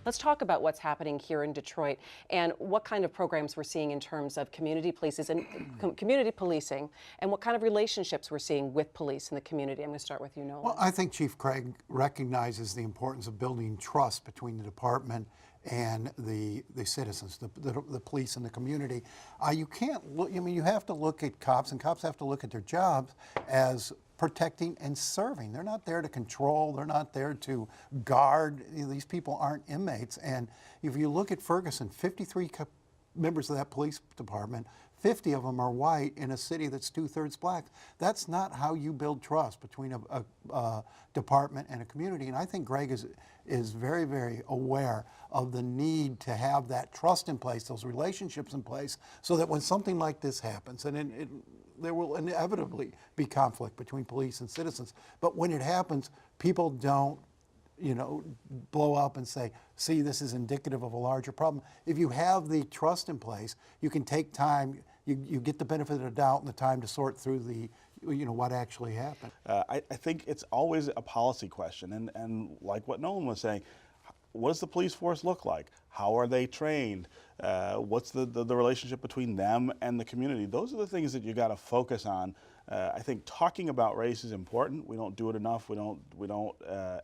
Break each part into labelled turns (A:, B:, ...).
A: Let's talk about what's happening here in Detroit and what kind of programs we're seeing in terms of community policing and what kind of relationships we're seeing with police in the community. I'm going to start with you, Nolan.
B: Well, I think Chief Craig recognizes the importance of building trust between the department and the citizens, the police and the community. You can't look, I mean, you have to look at cops, and cops have to look at their jobs as protecting and serving. They're not there to control, they're not there to guard. These people aren't inmates. And if you look at Ferguson, 53 members of that police department, 50 of them are white in a city that's 2/3 black. That's not how you build trust between a department and a community. And I think Greg is very, very aware of the need to have that trust in place, those relationships in place, so that when something like this happens, and there will inevitably be conflict between police and citizens, but when it happens, people don't blow up and say, see, this is indicative of a larger problem. If you have the trust in place, you can take time, you get the benefit of the doubt and the time to sort through the, what actually happened.
C: I think it's always a policy question, and like what Nolan was saying, what does the police force look like? How are they trained? What's the relationship between them and the community? Those are the things that you got to focus on. I think talking about race is important. We don't do it enough. We don't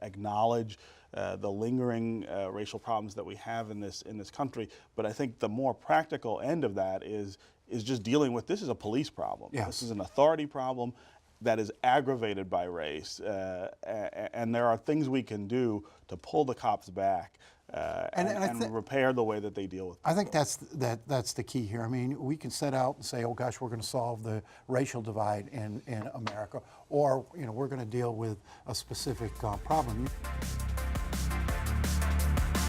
C: acknowledge the lingering racial problems that we have in this country. But I think the more practical end of that is just dealing with this is a police problem.
B: Yes.
C: This is an authority problem that is aggravated by race, and there are things we can do to pull the cops back and repair the way that they deal with people.
B: I think that's the key here. I mean, we can set out and say, oh gosh, we're going to solve the racial divide in America, or we're going to deal with a specific problem.